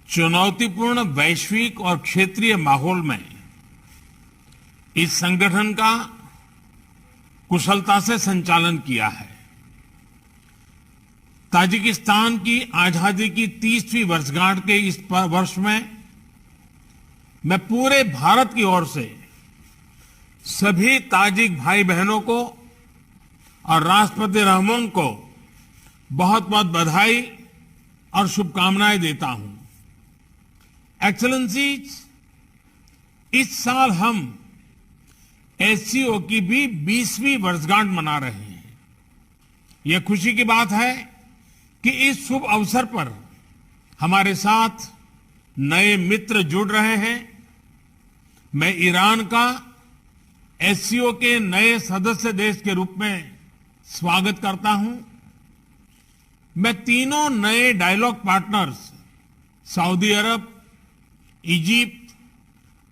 चुनौतीपूर्ण वैश्विक और क्षेत्रीय माहौल में इस संगठन का कुशलता से संचालन किया है। ताजिकिस्तान की आजादी की 30वीं वर्षगांठ के इस वर्ष में मैं पूरे भारत की ओर से सभी ताजिक भाई बहनों को और राष्ट्रपति रहमान को बहुत बहुत बधाई और शुभकामनाएं देता हूं। एक्सेलेंसीज, इस साल हम एससीओ की भी 20वीं वर्षगांठ मना रहे हैं। यह खुशी की बात है कि इस शुभ अवसर पर हमारे साथ नए मित्र जुड़ रहे हैं। मैं ईरान का एससीओ के नए सदस्य देश के रूप में स्वागत करता हूं। मैं तीनों नए डायलॉग पार्टनर्स सऊदी अरब, इजिप्ट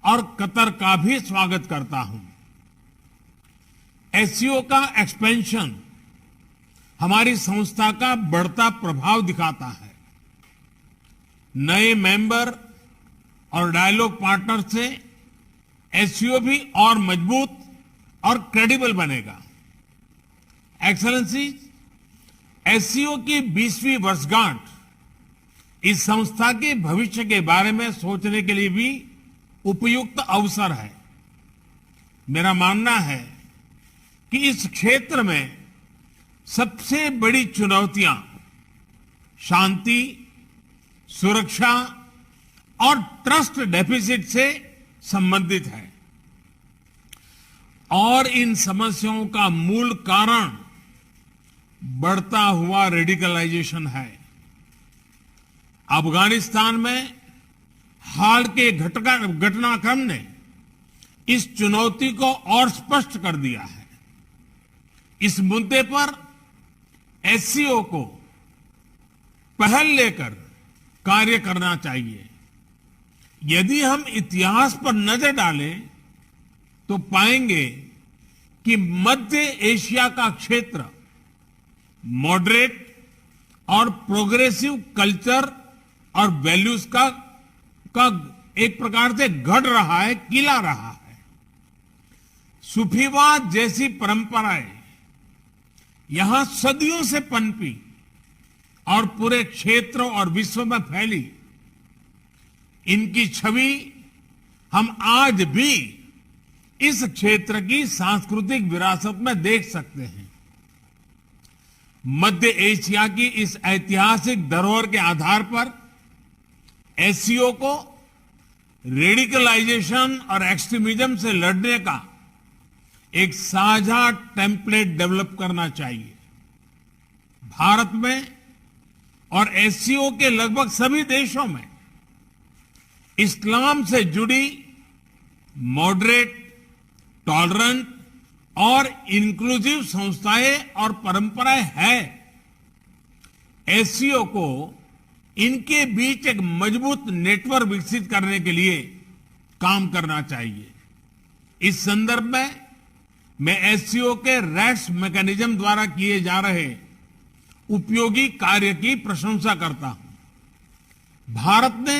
और कतर का भी स्वागत करता हूं। एससीओ का एक्सपेंशन हमारी संस्था का बढ़ता प्रभाव दिखाता है। नए मेंबर और डायलॉग पार्टनर से एससीओ भी और मजबूत और क्रेडिबल बनेगा। एक्सेलेंसी, एससीओ की 20वीं वर्षगांठ इस संस्था के भविष्य के बारे में सोचने के लिए भी उपयुक्त अवसर है। मेरा मानना है कि इस क्षेत्र में सबसे बड़ी चुनौतियां शांति, सुरक्षा और ट्रस्ट डेफिसिट से संबंधित है और इन समस्याओं का मूल कारण बढ़ता हुआ रेडिकलाइजेशन है। अफगानिस्तान में हाल के घटनाक्रम ने इस चुनौती को और स्पष्ट कर दिया है। इस मुद्दे पर एससीओ को पहल लेकर कार्य करना चाहिए। यदि हम इतिहास पर नजर डालें तो पाएंगे कि मध्य एशिया का क्षेत्र मॉडरेट और प्रोग्रेसिव कल्चर और वैल्यूज का एक प्रकार से गढ़ रहा है, किला रहा है। सूफीवाद जैसी परंपराएं यहां सदियों से पनपी और पूरे क्षेत्र और विश्व में फैली। इनकी छवि हम आज भी इस क्षेत्र की सांस्कृतिक विरासत में देख सकते हैं। मध्य एशिया की इस ऐतिहासिक धरोहर के आधार पर एससीओ को रेडिकलाइजेशन और एक्सट्रीमिज्म से लड़ने का एक साझा टेम्पलेट डेवलप करना चाहिए। भारत में और एससीओ के लगभग सभी देशों में इस्लाम से जुड़ी मॉडरेट, टॉलरेंट और इंक्लूसिव संस्थाएं और परंपराएं हैं। एससीओ को इनके बीच एक मजबूत नेटवर्क विकसित करने के लिए काम करना चाहिए। इस संदर्भ में मैं एससीओ के रैट्स मैकेनिज्म द्वारा किए जा रहे उपयोगी कार्य की प्रशंसा करता हूं। भारत ने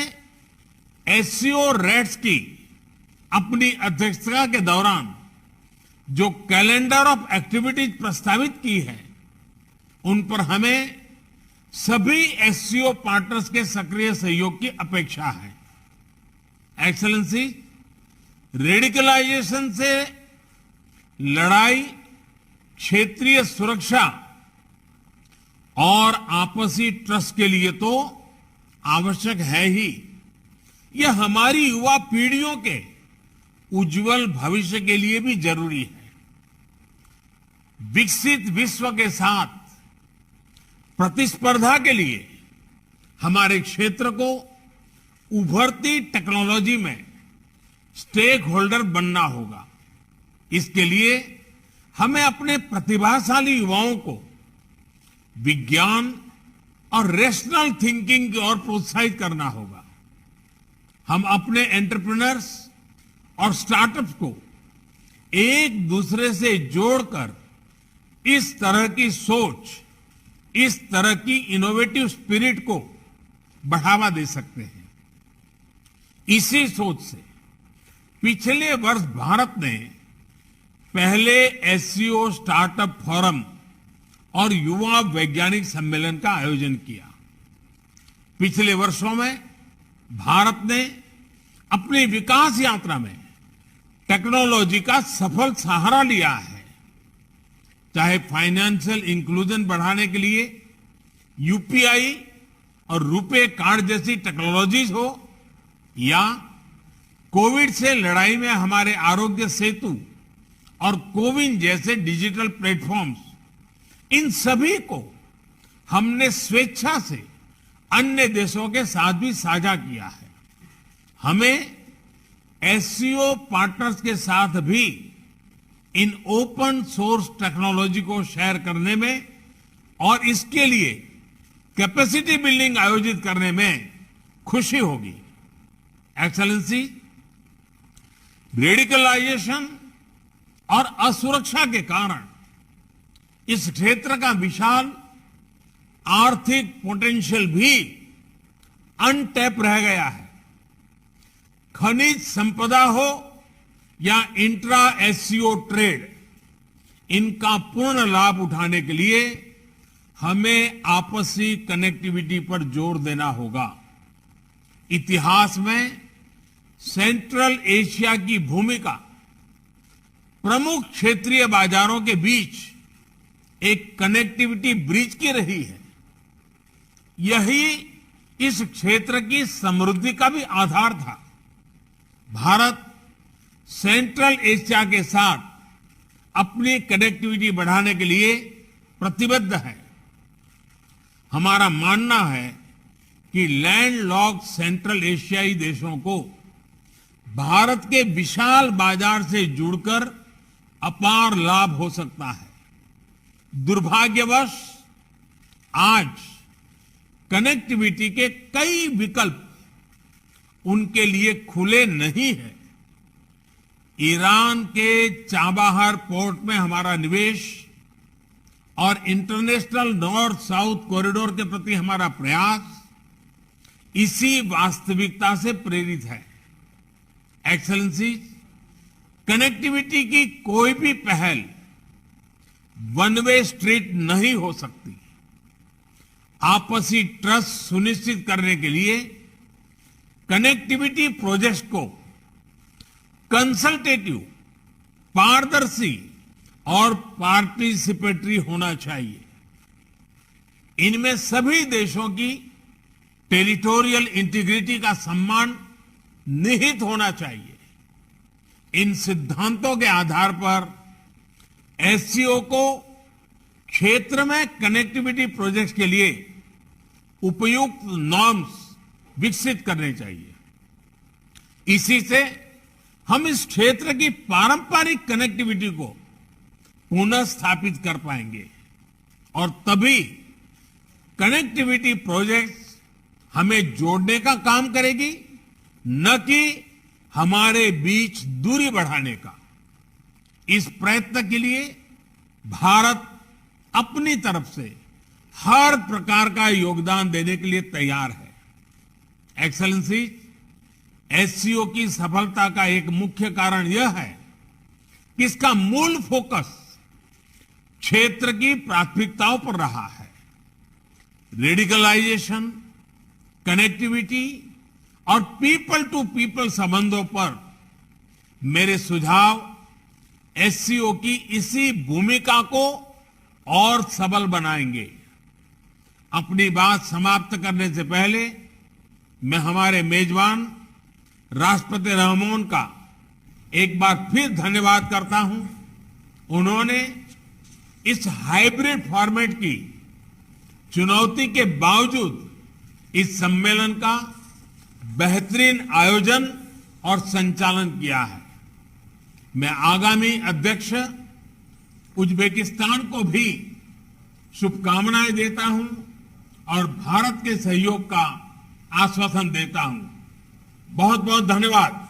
एससीओ रैट्स की अपनी अध्यक्षता के दौरान जो कैलेंडर ऑफ एक्टिविटीज प्रस्तावित की है, उन पर हमें सभी एससीओ पार्टनर्स के सक्रिय सहयोग की अपेक्षा है। एक्सेलेंसी, रेडिकलाइजेशन से लड़ाई क्षेत्रीय सुरक्षा और आपसी ट्रस्ट के लिए तो आवश्यक है ही। यह हमारी युवा पीढ़ियों के उज्जवल भविष्य के लिए भी जरूरी है। विकसित विश्व के साथ प्रतिस्पर्धा के लिए हमारे क्षेत्र को उभरती टेक्नोलॉजी में स्टेक होल्डर बनना होगा। इसके लिए हमें अपने प्रतिभाशाली युवाओं को विज्ञान और रैशनल थिंकिंग की ओर प्रोत्साहित करना होगा। हम अपने एंटरप्रेन्योर्स और स्टार्टअप्स को एक दूसरे से जोड़कर इस तरह की सोच, इस तरह की इनोवेटिव स्पिरिट को बढ़ावा दे सकते हैं। इसी सोच से पिछले वर्ष भारत ने पहले एससीओ स्टार्टअप फोरम और युवा वैज्ञानिक सम्मेलन का आयोजन किया। पिछले वर्षों में भारत ने अपनी विकास यात्रा में टेक्नोलॉजी का सफल सहारा लिया है, चाहे फाइनेंशियल इंक्लूजन बढ़ाने के लिए यूपीआई और रुपे कार्ड जैसी टेक्नोलॉजीज हो, या कोविड से लड़ाई में हमारे आरोग्य सेतु और कोविन जैसे डिजिटल प्लेटफॉर्म्स, इन सभी को हमने स्वेच्छा से अन्य देशों के साथ भी साझा किया है। हमें एससीओ पार्टनर्स के साथ भी इन ओपन सोर्स टेक्नोलॉजी को शेयर करने में और इसके लिए कैपेसिटी बिल्डिंग आयोजित करने में खुशी होगी। एक्सेलेंसी, रेडिकलाइजेशन और असुरक्षा के कारण इस क्षेत्र का विशाल आर्थिक पोटेंशियल भी अनटैप रह गया है। खनिज संपदा हो या इंट्रा एससीओ ट्रेड, इनका पूर्ण लाभ उठाने के लिए हमें आपसी कनेक्टिविटी पर जोर देना होगा। इतिहास में सेंट्रल एशिया की भूमिका प्रमुख क्षेत्रीय बाजारों के बीच एक कनेक्टिविटी ब्रिज की रही है। यही इस क्षेत्र की समृद्धि का भी आधार था। भारत सेंट्रल एशिया के साथ अपनी कनेक्टिविटी बढ़ाने के लिए प्रतिबद्ध है। हमारा मानना है कि लैंडलॉक्ड सेंट्रल एशियाई देशों को भारत के विशाल बाजार से जुड़कर अपार लाभ हो सकता है। दुर्भाग्यवश आज कनेक्टिविटी के कई विकल्प उनके लिए खुले नहीं हैं। ईरान के चाबाहार पोर्ट में हमारा निवेश और इंटरनेशनल नॉर्थ साउथ कॉरिडोर के प्रति हमारा प्रयास इसी वास्तविकता से प्रेरित है। एक्सेलेंसी, कनेक्टिविटी की कोई भी पहल वन वे स्ट्रीट नहीं हो सकती। आपसी ट्रस्ट सुनिश्चित करने के लिए कनेक्टिविटी प्रोजेक्ट्स को कंसल्टेटिव, पारदर्शी और पार्टिसिपेटरी होना चाहिए। इनमें सभी देशों की टेरिटोरियल इंटीग्रिटी का सम्मान निहित होना चाहिए। इन सिद्धांतों के आधार पर एससीओ को क्षेत्र में कनेक्टिविटी प्रोजेक्ट्स के लिए उपयुक्त नॉर्म्स विकसित करने चाहिए। इसी से हम इस क्षेत्र की पारंपरिक कनेक्टिविटी को पुनः स्थापित कर पाएंगे और तभी कनेक्टिविटी प्रोजेक्ट्स हमें जोड़ने का काम करेगी, न कि हमारे बीच दूरी बढ़ाने का। इस प्रयत्न के लिए भारत अपनी तरफ से हर प्रकार का योगदान देने के लिए तैयार है। एक्सेलेंसी, एससीओ की सफलता का एक मुख्य कारण यह है कि इसका मूल फोकस क्षेत्र की प्राथमिकताओं पर रहा है। रेडिकलाइजेशन, कनेक्टिविटी और पीपल टू पीपल संबंधों पर मेरे सुझाव एससीओ की इसी भूमिका को और सबल बनाएंगे। अपनी बात समाप्त करने से पहले मैं हमारे मेजबान राष्ट्रपति रहमोन का एक बार फिर धन्यवाद करता हूं। उन्होंने इस हाइब्रिड फॉर्मेट की चुनौती के बावजूद इस सम्मेलन का बेहतरीन आयोजन और संचालन किया है। मैं आगामी अध्यक्ष उज्बेकिस्तान को भी शुभकामनाएं देता हूं और भारत के सहयोग का आश्वासन देता हूं। बहुत बहुत धन्यवाद।